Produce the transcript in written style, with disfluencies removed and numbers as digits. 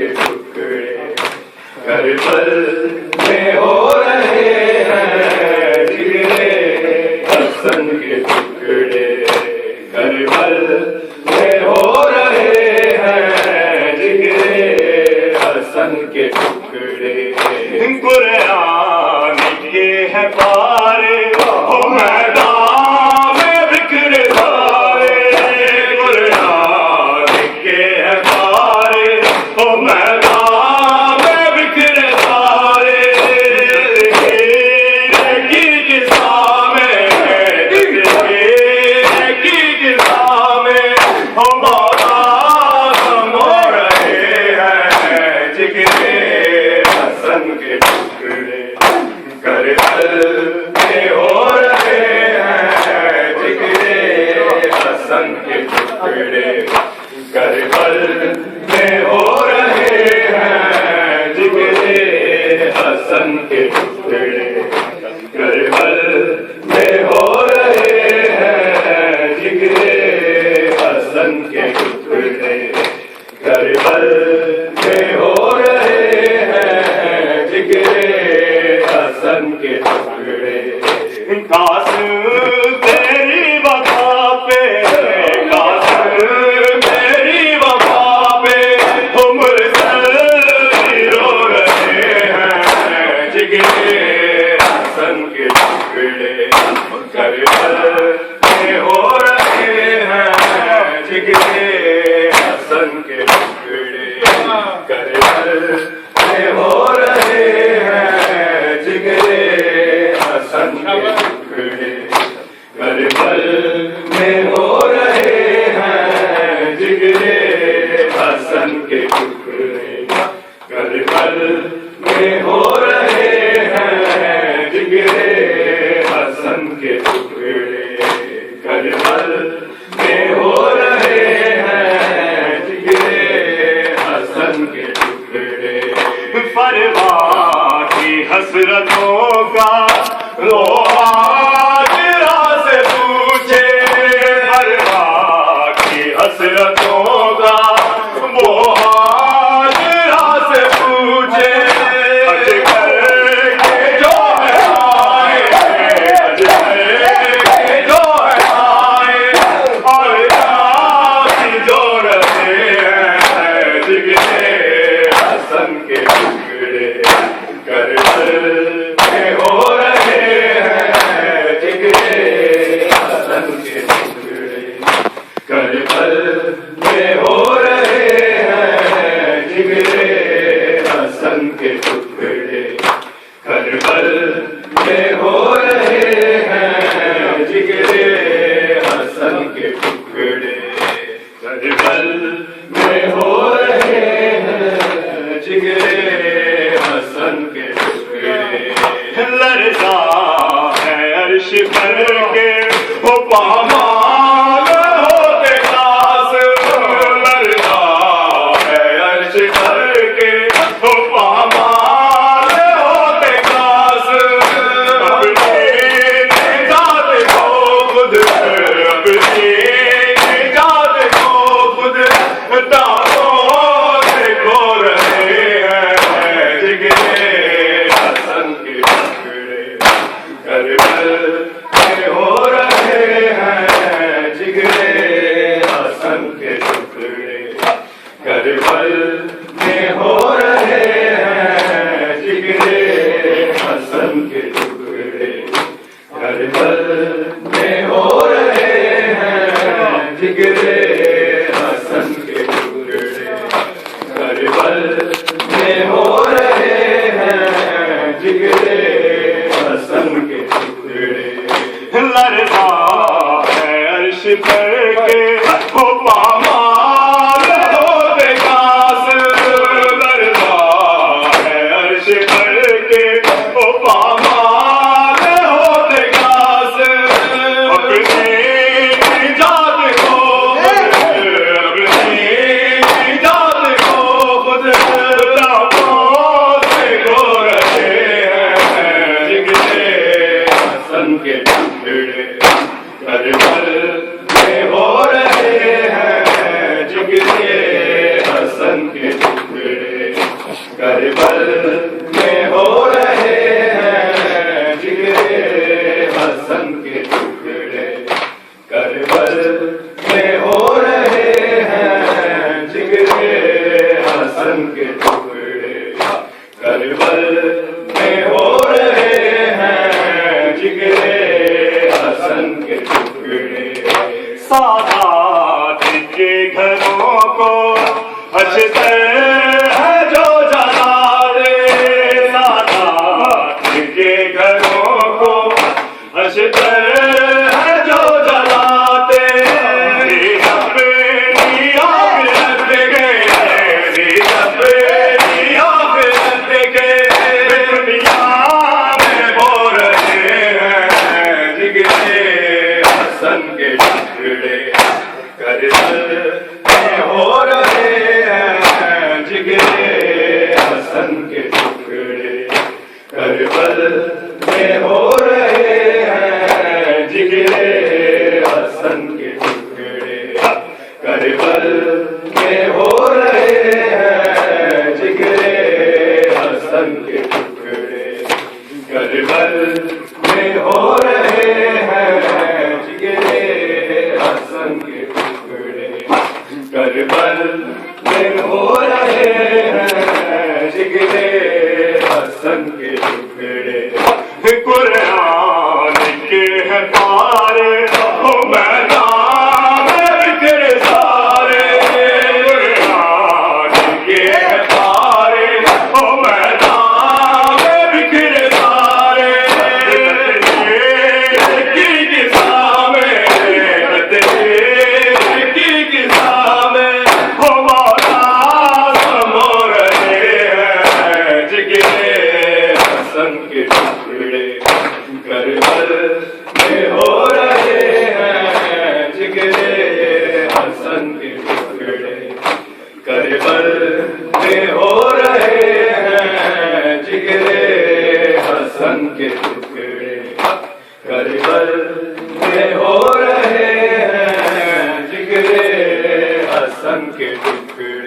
کے ٹکڑے کربل میں ہو رہے ہیں جگرے حسن کے ٹکڑے کربل میں ہو رہے ہیں جگرے حسن کے ٹکڑے قرآن کے ہیں پارے ہو میدان میں بکھر سارے قرآن کے ہیں پارے ہو میدان میں بکھر سارے کی جسام کی جسام ہو مولا ہو رہے ہیں جگرے حسن کے ٹکڑے کربل میں ہو رہے ہیں جگرے حسن کے ٹکڑے کربل میں ہو رہے ہیں جگرے حسن کے ٹکڑے کربل میں ہو رہے ہیں جگرے حسن کے ٹکڑے کربل میں ہو رہے ہیں جگرے حسن کے ٹکڑے کاش تیری وفا پہ کاش تیری وفا پہ عمر سر رو رہے ہیں جگرے حسن کے ٹکڑے کربل میں ہو رہے ہیں جگرے حسن کے ٹکڑے کربل میں ہو رہے ہیں جگرے حسن کے ٹکڑے کربل میں ہو رہے ہیں جگرے حسن کے ٹکڑے کربل میں ہو رہے ہیں جگرے حسن کے ٹکڑے کربل میں ہو رہے ہیں جگرے حسن کے ٹکڑے پرواہ کی حسرتوں کا روحاجرا سے پوچھے پرواہ کی حسرتوں کا وہ حاجرا سے پوچھے اجگر کے جو ہے آئے اجگر کے جو ہے آئے اور راتی جو رہے ہیں جگرے حسن کے ٹکڑے کربل میں ہو رہے ہیں جگرے حسن کے ٹکڑے کربل میں ہو رہے ہیں جگرے حسن کے ٹکڑے کربل میں ہو رہے ہیں جگرے حسن کے ٹکڑے کربل میں ہو رہے ہیں جگرے حسن کے ٹکڑے لرزا ہے عرش پر کے وہ پامال ہوتے داس لرزا ہے عرش پر کے وہ پامال ہوتے داس اپنی نجات کو خود اپنی نجات کو خود دانوں اشتر ہے جو جلا دے سادات کے گھروں کو، اشتر ہے جو جلاتے اپنی آخرت کے، اپنی آخرت کے دنیا میں ہو رہے ہیں جگرے حسن کے ٹکڑے، کربل میں ہو رہے ہیں جگرے حسن کے ٹکڑے، کربل میں ہو رہے ہیں جگرے حسن کے ٹکڑے، کربل میں ہو رہے ہیں جگرے حسن کے ٹکڑے، کربل میں ہو رہے ہیں جگرے حسن کے ٹکڑے، کربل میں ہو رہے ہیں جگرے حسن کے ٹکڑے۔ قرآن کے ہیں پارے او میدان بکھرے سارے، قرآن کے ہیں پارے او میدان بکھرے سارے، کی قصہ میں کی قصہ میں ہمارا سمو رہے ہیں جگرے حسن کے ٹکڑے، کربل میں ہو رہے ہیں جگرے حسن کے ٹکڑے، کربل میں ہو رہے ہیں جگرے حسن کے ٹکڑے، کربل میں ہو رہے ہیں جگرے حسن کے ٹکڑے۔